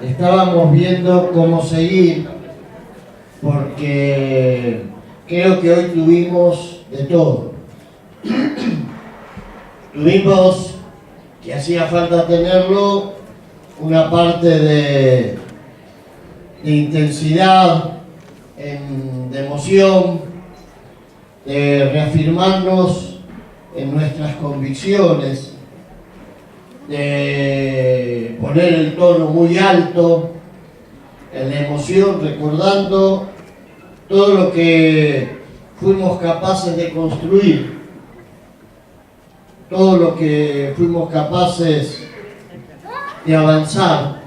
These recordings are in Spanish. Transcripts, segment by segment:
Estábamos viendo cómo seguir, porque creo que hoy tuvimos de todo. Tuvimos, que hacía falta tenerlo, una parte de intensidad, de emoción, de reafirmarnos en nuestras convicciones, de poner el tono muy alto en la emoción, recordando todo lo que fuimos capaces de construir, todo lo que fuimos capaces de avanzar.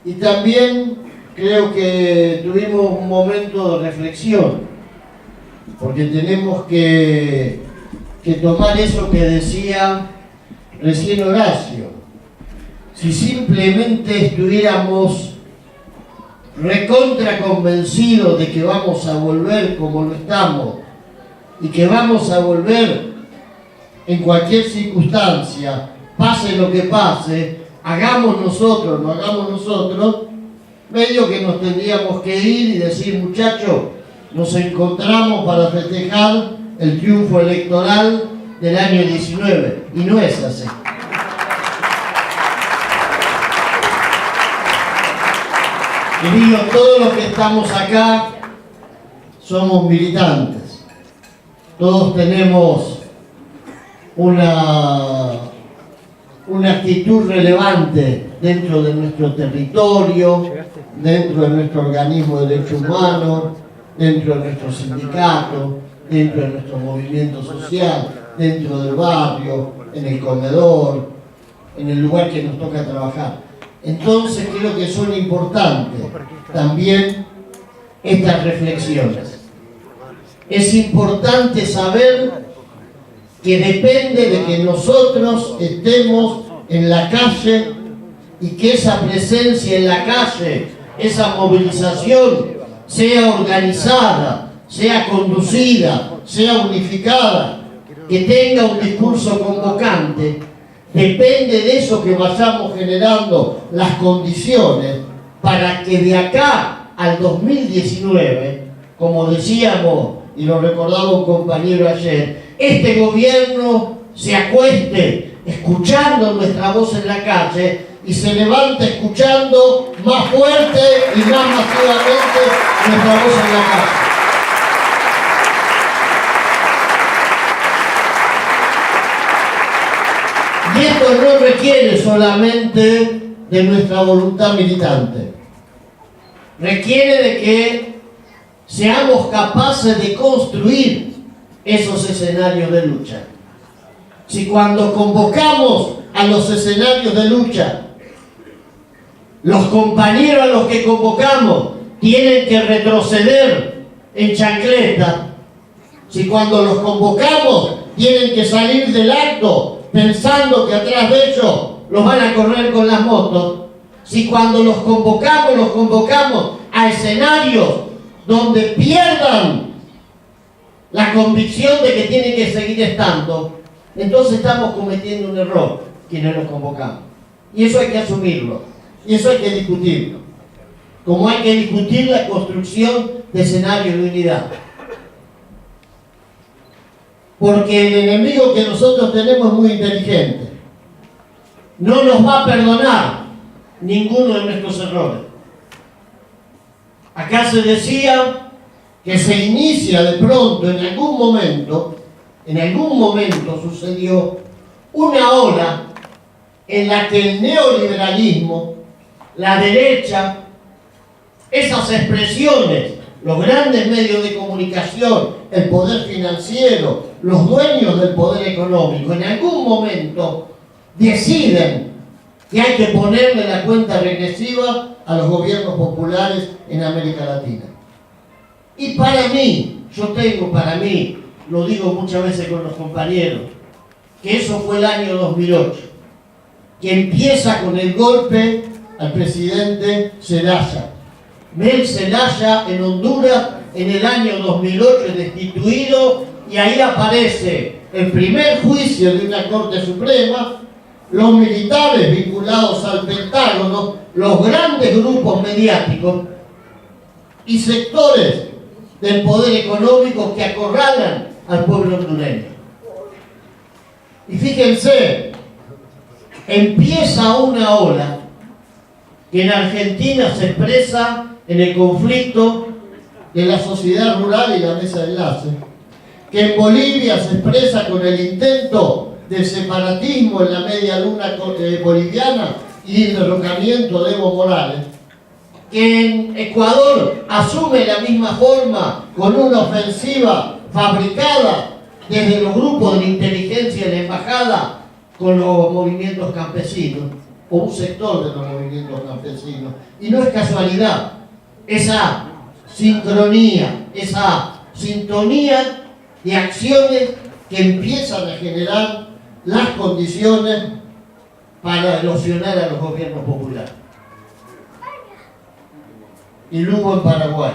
Y también creo que tuvimos un momento de reflexión, porque tenemos que tomar eso que decía recién Horacio. Si simplemente estuviéramos recontra convencidos de que vamos a volver como lo estamos y que vamos a volver en cualquier circunstancia, pase lo que pase, hagamos nosotros, no hagamos nosotros, medio que nos tendríamos que ir y decir, muchachos, nos encontramos para festejar el triunfo electoral del año 19, y no es así. Queridos, todos los que estamos acá somos militantes. Todos tenemos una actitud relevante dentro de nuestro territorio, dentro de nuestro organismo de derechos humanos, dentro de nuestro sindicato, dentro de nuestro movimiento social, dentro del barrio, en el comedor, en el lugar que nos toca trabajar. Entonces creo que son importantes también estas reflexiones. Es importante saber que depende de que nosotros estemos en la calle y que esa presencia en la calle, esa movilización, sea organizada, sea conducida, sea unificada, que tenga un discurso convocante. Depende de eso que vayamos generando las condiciones para que de acá al 2019, como decíamos y lo recordaba un compañero ayer, este gobierno se acueste escuchando nuestra voz en la calle y se levante escuchando más fuerte y más masivamente nuestra voz en la calle. Y esto no requiere solamente de nuestra voluntad militante. Requiere de que seamos capaces de construir esos escenarios de lucha. Si cuando convocamos a los escenarios de lucha, los compañeros a los que convocamos tienen que retroceder en chancleta, si cuando los convocamos tienen que salir del acto pensando que atrás de ellos los van a correr con las motos, si cuando los convocamos a escenarios donde pierdan la convicción de que tienen que seguir estando, entonces estamos cometiendo un error quienes los convocamos. Y eso hay que asumirlo, y eso hay que discutirlo, como hay que discutir la construcción de escenarios de unidad. Porque el enemigo que nosotros tenemos es muy inteligente. No nos va a perdonar ninguno de nuestros errores. Acá se decía que se inicia de pronto, en algún momento sucedió una ola en la que el neoliberalismo, la derecha, esas expresiones, los grandes medios de comunicación, el poder financiero, los dueños del poder económico, en algún momento deciden que hay que ponerle la cuenta regresiva a los gobiernos populares en América Latina. Y para mí, lo digo muchas veces con los compañeros, que eso fue el año 2008. que empieza con el golpe al presidente Zelaya. Mel Zelaya en Honduras en el año 2008 es destituido y ahí aparece el primer juicio de una Corte Suprema, los militares vinculados al Pentágono, los grandes grupos mediáticos y sectores del poder económico que acorralan al pueblo hondureño. Y fíjense, empieza una ola que en Argentina se expresa en el conflicto de la sociedad rural y la mesa de enlace, que en Bolivia se expresa con el intento del separatismo en la media luna boliviana y el derrocamiento de Evo Morales, que en Ecuador asume la misma forma con una ofensiva fabricada desde los grupos de inteligencia de la embajada con los movimientos campesinos, o un sector de los movimientos campesinos. Y no es casualidad esa sincronía, esa sintonía de acciones que empiezan a generar las condiciones para erosionar a los gobiernos populares. Y Lugo en Paraguay.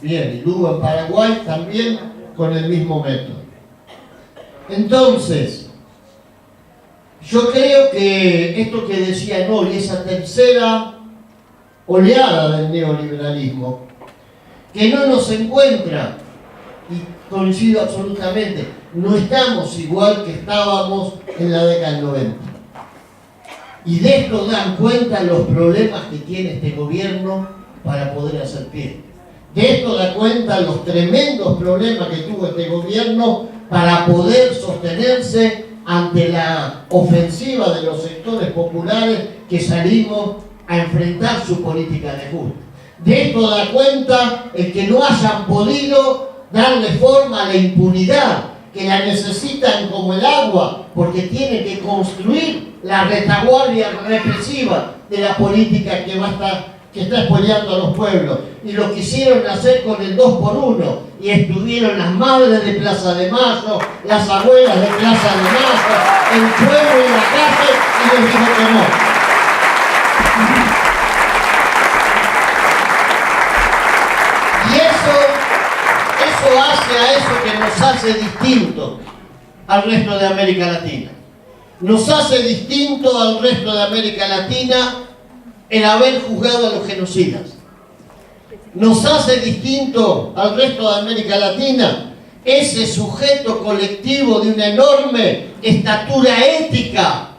Bien, y Lugo en Paraguay también con el mismo método. Entonces, yo creo que esto que decía Noli, esa tercera oleada del neoliberalismo, que no nos encuentra, y coincido absolutamente, no estamos igual que estábamos en la década del 90. Y de esto dan cuenta los problemas que tiene este gobierno para poder hacer pie. De esto da cuenta los tremendos problemas que tuvo este gobierno para poder sostenerse ante la ofensiva de los sectores populares que salimos a enfrentar su política de ajuste. De esto da cuenta el que no hayan podido darle forma a la impunidad, que la necesitan como el agua, porque tienen que construir la retaguardia represiva de la política que está expoliando a los pueblos. Y lo quisieron hacer con el 2x1, y estuvieron las madres de Plaza de Mayo, las abuelas de Plaza de Mayo, el pueblo en la calle, y les dijo que no. Y eso hace a eso que nos hace distintos al resto de América Latina. Nos hace distintos al resto de América Latina el haber juzgado a los genocidas. Nos hace distinto al resto de América Latina ese sujeto colectivo de una enorme estatura ética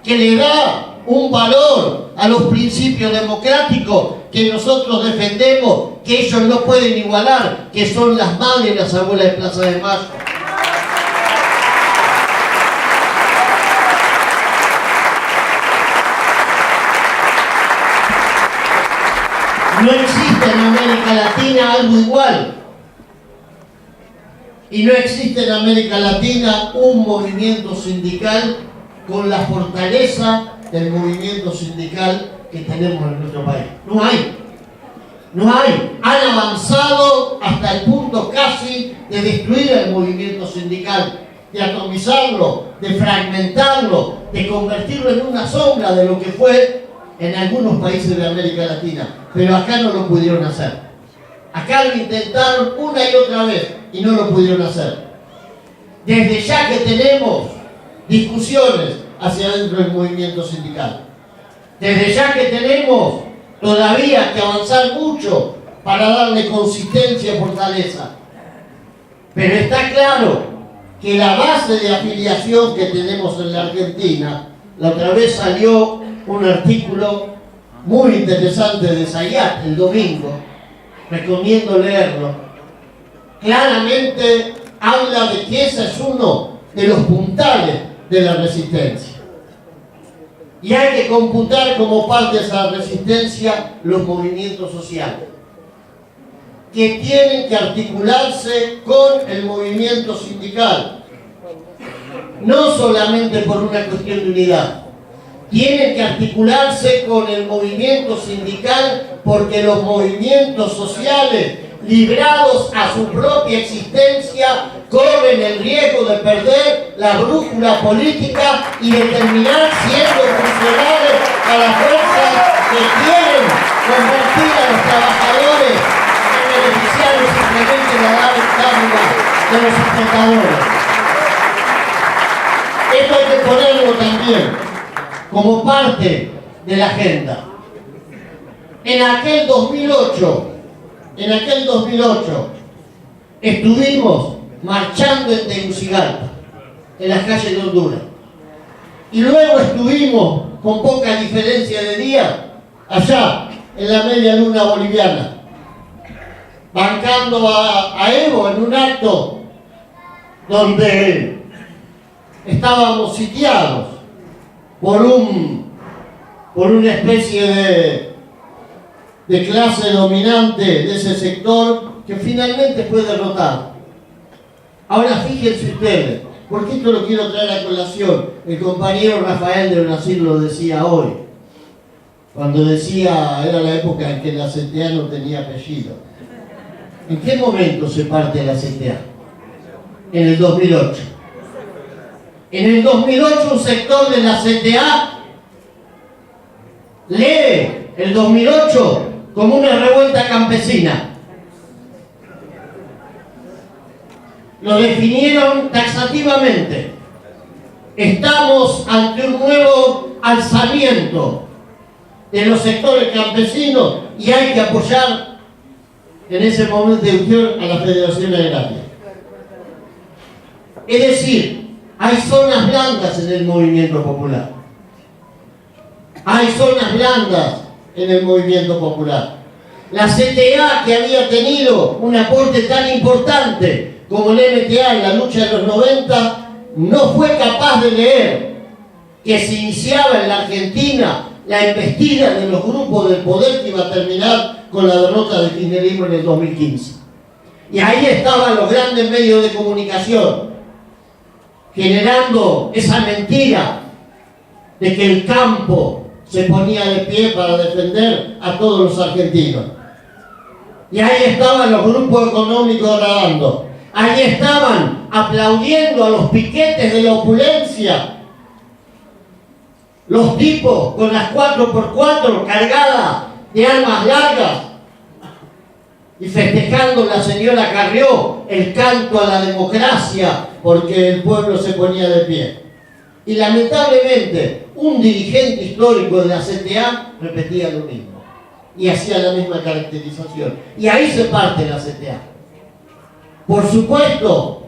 que le da un valor a los principios democráticos que nosotros defendemos, que ellos no pueden igualar, que son las madres y las abuelas de Plaza de Mayo. No existe en América Latina algo igual. Y no existe en América Latina un movimiento sindical con la fortaleza del movimiento sindical que tenemos en nuestro país. No hay. No hay. Han avanzado hasta el punto casi de destruir el movimiento sindical, de atomizarlo, de fragmentarlo, de convertirlo en una sombra de lo que fue en algunos países de América Latina. Pero acá no lo pudieron hacer. Acá lo intentaron una y otra vez y no lo pudieron hacer. Desde ya que tenemos discusiones hacia adentro del movimiento sindical. Desde ya que tenemos todavía que avanzar mucho para darle consistencia y fortaleza. Pero está claro que la base de afiliación que tenemos en la Argentina, la otra vez salió un artículo muy interesante de Zayat el domingo, recomiendo leerlo, claramente habla de que ese es uno de los puntales de la resistencia. Y hay que computar como parte de esa resistencia los movimientos sociales, que tienen que articularse con el movimiento sindical, no solamente por una cuestión de unidad. Tienen que articularse con el movimiento sindical porque los movimientos sociales, librados a su propia existencia, corren el riesgo de perder la brújula política y de terminar siendo de los explotadores. Esto hay que ponerlo también como parte de la agenda. En aquel 2008, estuvimos marchando en Tegucigalpa, en las calles de Honduras. Y luego estuvimos, con poca diferencia de día, allá, en la media luna boliviana, bancando a Evo en un acto donde estábamos sitiados por una especie de clase dominante de ese sector que finalmente fue derrotado. Ahora fíjense ustedes, porque esto lo quiero traer a colación. El compañero Rafael de Brasil lo decía hoy, cuando decía, era la época en que la CTA no tenía apellido. ¿En qué momento se parte la CTA? En el 2008. En el 2008 un sector de la CTA lee el 2008 como una revuelta campesina. Lo definieron taxativamente. Estamos ante un nuevo alzamiento de los sectores campesinos y hay que apoyar en ese momento de unión a la Federación Agraria. Es decir, hay zonas blancas en el movimiento popular. Hay zonas blandas en el movimiento popular. La CTA, que había tenido un aporte tan importante como el MTA en la lucha de los 90, no fue capaz de leer que se iniciaba en la Argentina la embestida de los grupos del poder que iba a terminar con la derrota del kirchnerismo en el 2015. Y ahí estaban los grandes medios de comunicación, generando esa mentira de que el campo se ponía de pie para defender a todos los argentinos. Y ahí estaban los grupos económicos nadando. Ahí estaban aplaudiendo a los piquetes de la opulencia, los tipos con las 4x4 cargadas de armas largas y festejando la señora Carrió el canto a la democracia porque el pueblo se ponía de pie. Y lamentablemente un dirigente histórico de la CTA repetía lo mismo y hacía la misma caracterización. Y ahí se parte la CTA. Por supuesto,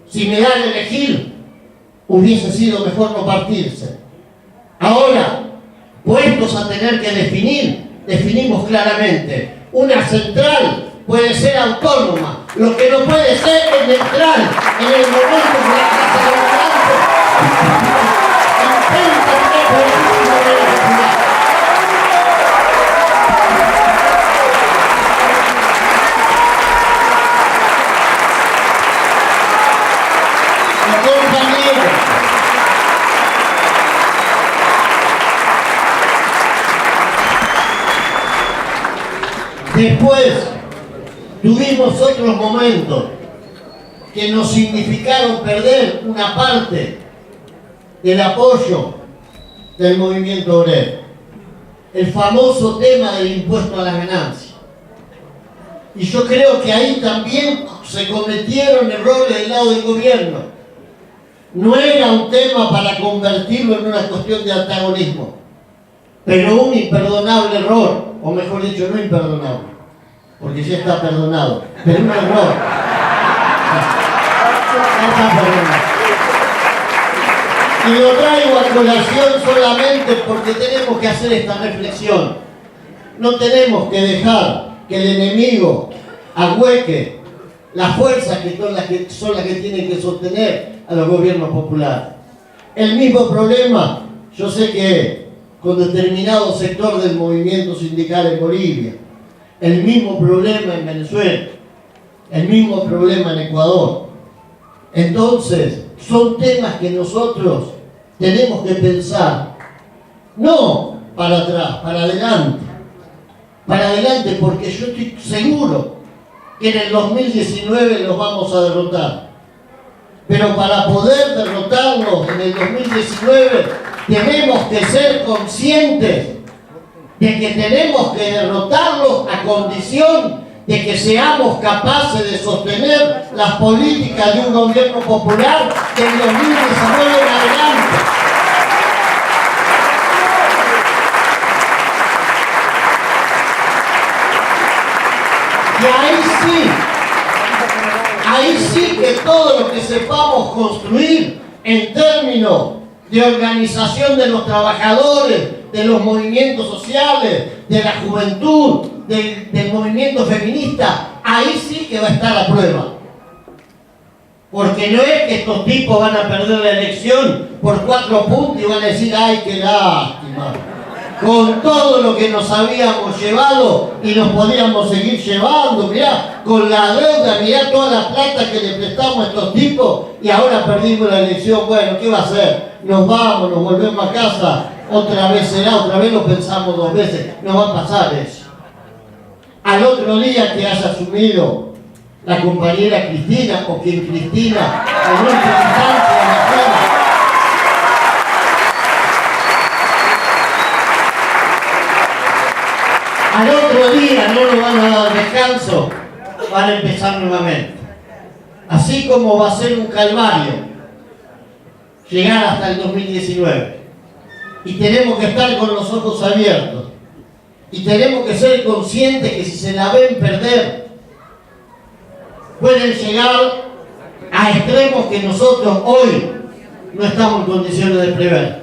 si me dan a elegir, hubiese sido mejor no partirse. Ahora, puestos a tener que definir, definimos claramente. Una central puede ser autónoma. Lo que no puede ser es neutral en el momento de la Casa de los Después tuvimos otros momentos que nos significaron perder una parte del apoyo del movimiento obrero. El famoso tema del impuesto a las ganancias. Y yo creo que ahí también se cometieron errores del lado del gobierno. No era un tema para convertirlo en una cuestión de antagonismo, pero un imperdonable error, o mejor dicho, no imperdonable, porque ya está perdonado, pero un error. Ya está perdonado. Y lo traigo a colación solamente porque tenemos que hacer esta reflexión. No tenemos que dejar que el enemigo ahueque las fuerzas que son las que tienen que sostener a los gobiernos populares. El mismo problema, yo sé que con determinado sector del movimiento sindical en Bolivia, el mismo problema en Venezuela, el mismo problema en Ecuador. Entonces, son temas que nosotros tenemos que pensar, no para atrás, para adelante. Para adelante, porque yo estoy seguro que en el 2019 los vamos a derrotar. Pero para poder derrotarlos en el 2019, tenemos que ser conscientes de que tenemos que derrotarlos a condición de que seamos capaces de sostener las políticas de un gobierno popular del 2019 en adelante. Y ahí sí que todo lo que sepamos construir en términos de organización de los trabajadores, de los movimientos sociales, de la juventud, del movimiento feminista, ahí sí que va a estar la prueba. Porque no es que estos tipos van a perder la elección por 4 puntos y van a decir, ay, qué lástima. Con todo lo que nos habíamos llevado y nos podíamos seguir llevando, mirá, con la deuda, mirá toda la plata que le prestamos a estos tipos y ahora perdimos la elección. Bueno, ¿qué va a hacer? Nos vamos, nos volvemos a casa, otra vez será, otra vez lo pensamos 2 veces, no va a pasar eso. Al otro día que haya asumido la compañera Cristina, o quien Cristina, en nuestra instancia de la Cámara, al otro día no nos van a dar descanso, van a empezar nuevamente. Así como va a ser un calvario llegar hasta el 2019. Y tenemos que estar con los ojos abiertos. Y tenemos que ser conscientes que si se la ven perder, pueden llegar a extremos que nosotros hoy no estamos en condiciones de prever.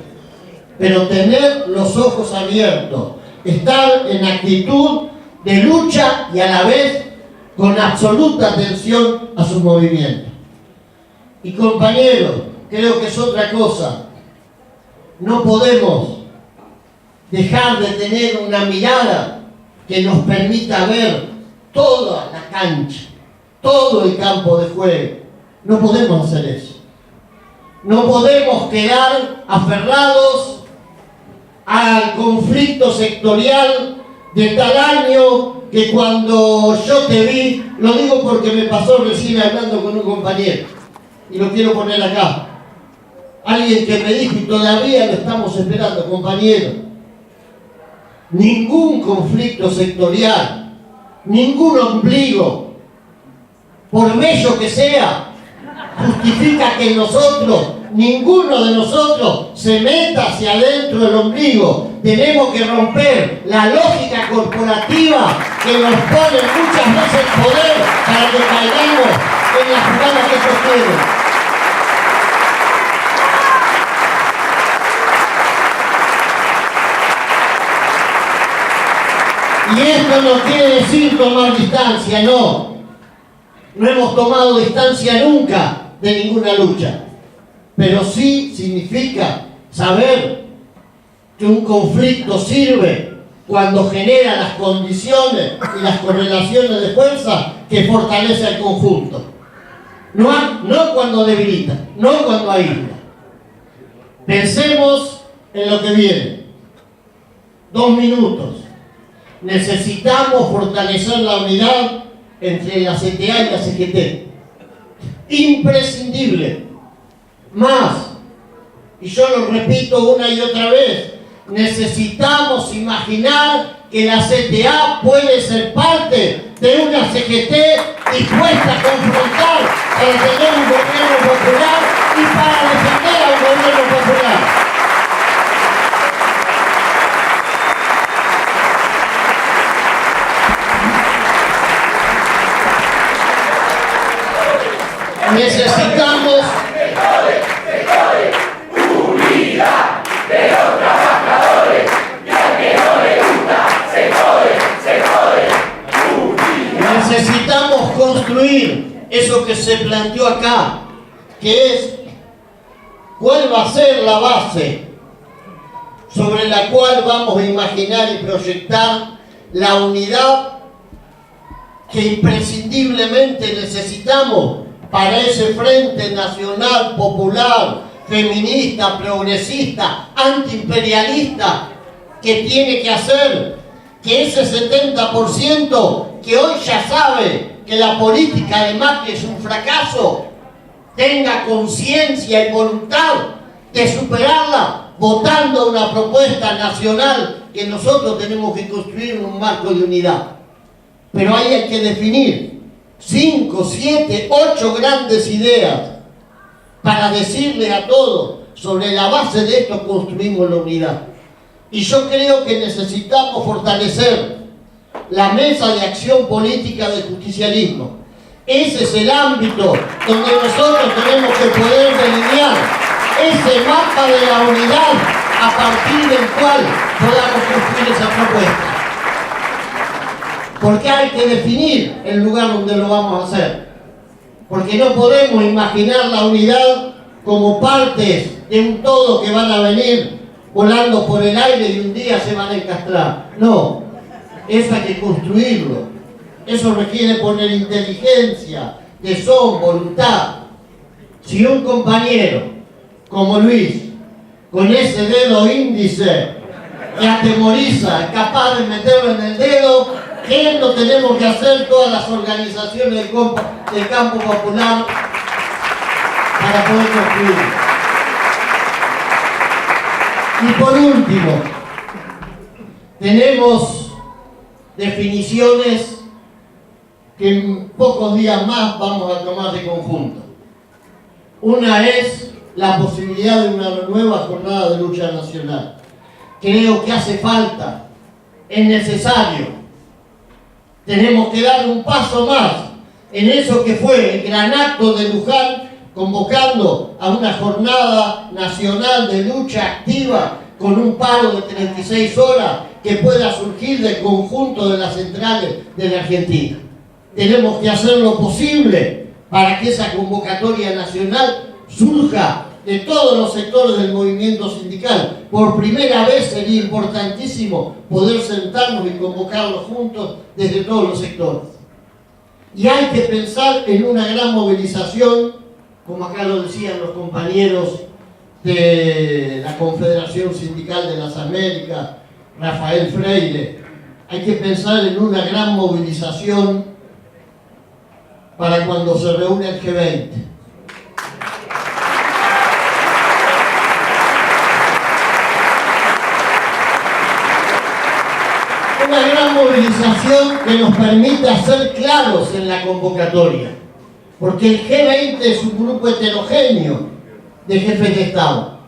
Pero tener los ojos abiertos, estar en actitud de lucha y a la vez con absoluta atención a sus movimientos. Y compañeros, creo que es otra cosa. No podemos dejar de tener una mirada que nos permita ver toda la cancha, todo el campo de juego. No podemos hacer eso. No podemos quedar aferrados al conflicto sectorial de tal año que cuando yo te vi, lo digo porque me pasó recién hablando con un compañero, y lo quiero poner acá. Alguien que me dijo, y todavía lo estamos esperando, compañero, ningún conflicto sectorial, ningún ombligo, por bello que sea, justifica que nosotros, ninguno de nosotros, se meta hacia adentro del ombligo. Tenemos que romper la lógica corporativa que nos pone muchas veces el poder para que caigamos en la jugada que ellos quieren. Y esto no quiere decir tomar distancia, no. No hemos tomado distancia nunca de ninguna lucha. Pero sí significa saber que un conflicto sirve cuando genera las condiciones y las correlaciones de fuerza que fortalece al conjunto. No cuando debilita, no cuando aísla. Pensemos en lo que viene. 2 minutos. Necesitamos fortalecer la unidad entre la CTA y la CGT. Imprescindible. Más, y yo lo repito una y otra vez, necesitamos imaginar que la CTA puede ser parte de una CGT dispuesta a confrontar para tener un gobierno popular y para defender a un gobierno popular. Necesitamos unidad de los trabajadores, y al que no le gusta se jode, unidad. Necesitamos construir eso que se planteó acá, que es cuál va a ser la base sobre la cual vamos a imaginar y proyectar la unidad que imprescindiblemente necesitamos para ese frente nacional, popular, feminista, progresista, antiimperialista, que tiene que hacer que ese 70% que hoy ya sabe que la política de Macri es un fracaso, tenga conciencia y voluntad de superarla votando una propuesta nacional que nosotros tenemos que construir en un marco de unidad. pero ahí hay que definir 5, 7, 8 grandes ideas para decirle a todos, sobre la base de esto construimos la unidad. Y yo creo que necesitamos fortalecer la mesa de acción política del justicialismo. Ese es el ámbito donde nosotros tenemos que poder delinear ese mapa de la unidad a partir del cual podamos construir esa propuesta. Porque hay que definir el lugar donde lo vamos a hacer. Porque no podemos imaginar la unidad como partes de un todo que van a venir volando por el aire y un día se van a encastrar. No, eso hay que construirlo. Eso requiere poner inteligencia, tesón, voluntad. Si un compañero como Luis, con ese dedo índice que atemoriza, es capaz de meterlo en el dedo, ¿qué no tenemos que hacer todas las organizaciones del campo popular para poder construir? Y por último, tenemos definiciones que en pocos días más vamos a tomar de conjunto. Una es la posibilidad de una nueva jornada de lucha nacional. Creo que hace falta, es necesario. Tenemos que dar un paso más en eso que fue el gran acto de Luján, convocando a una jornada nacional de lucha activa con un paro de 36 horas que pueda surgir del conjunto de las centrales de la Argentina. Tenemos que hacer lo posible para que esa convocatoria nacional surja de todos los sectores del movimiento sindical. Por primera vez sería importantísimo poder sentarnos y convocarlos juntos desde todos los sectores. Y hay que pensar en una gran movilización, como acá lo decían los compañeros de la Confederación Sindical de las Américas, Rafael Freire. Hay que pensar en una gran movilización para cuando se reúne el G20. Una gran movilización que nos permita ser claros en la convocatoria, porque el G20 es un grupo heterogéneo de jefes de Estado.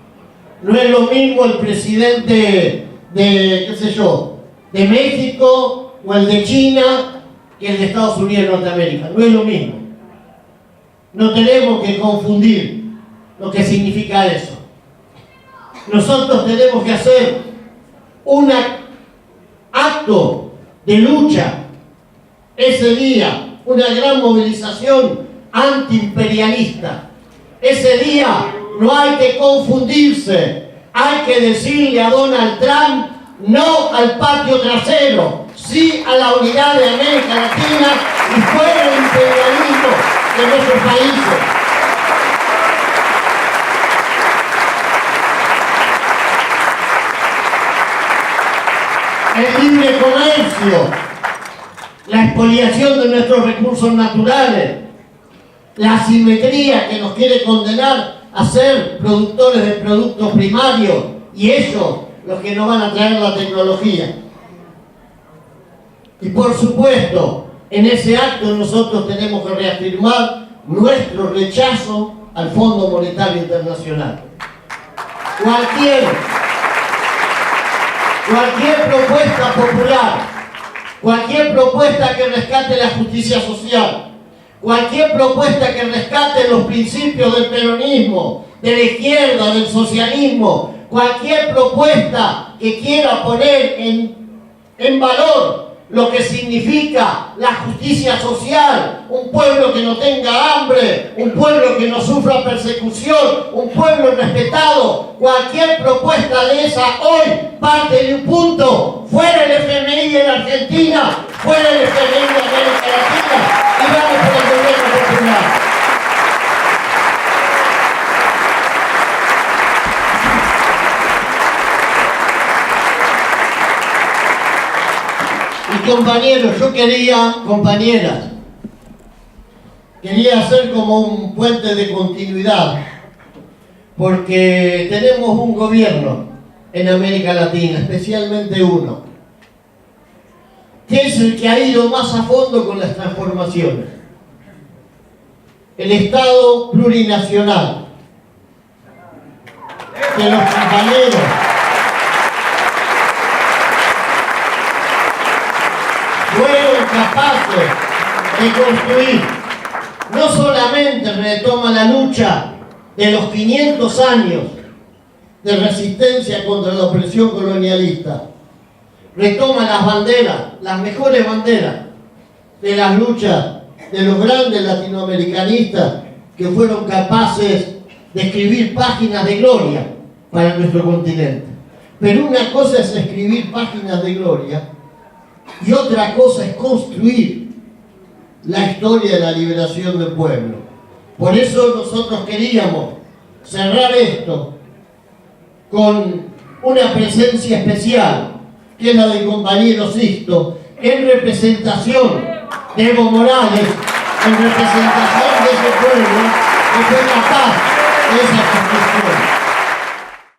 No es lo mismo el presidente de, qué sé yo, de México o el de China que el de Estados Unidos de Norteamérica. No es lo mismo. No tenemos que confundir lo que significa eso. Nosotros tenemos que hacer un acto de lucha ese día, una gran movilización antiimperialista. Ese día no hay que confundirse, hay que decirle a Donald Trump no al patio trasero, sí a la unidad de América Latina y fuera el imperialismo de nuestros países. El libre comercio, la expoliación de nuestros recursos naturales, la asimetría que nos quiere condenar a ser productores de productos primarios y ellos los que nos van a traer la tecnología. Y por supuesto, en ese acto nosotros tenemos que reafirmar nuestro rechazo al Fondo Monetario Internacional. Cualquier propuesta popular, cualquier propuesta que rescate la justicia social, cualquier propuesta que rescate los principios del peronismo, de la izquierda, del socialismo, cualquier propuesta que quiera poner en valor lo que significa la justicia social, un pueblo que no tenga hambre, un pueblo que no sufra persecución, un pueblo respetado. Cualquier propuesta de esa hoy parte de un punto: fuera el FMI de la Argentina, fuera el FMI de América Latina, y vamos por el gobierno popular. Compañeros, yo compañeras, quería hacer como un puente de continuidad, porque tenemos un gobierno en América Latina, especialmente uno, que es el que ha ido más a fondo con las transformaciones. El Estado plurinacional, que los compañeros fueron capaces de construir, no solamente retoma la lucha de los 500 años de resistencia contra la opresión colonialista, retoma las banderas, las mejores banderas de las luchas de los grandes latinoamericanistas que fueron capaces de escribir páginas de gloria para nuestro continente. Pero una cosa es escribir páginas de gloria y otra cosa es construir la historia de la liberación del pueblo. Por eso nosotros queríamos cerrar esto con una presencia especial, que es la del compañero Sisto, en representación de Evo Morales, en representación de ese pueblo que fue capaz de esa construcción.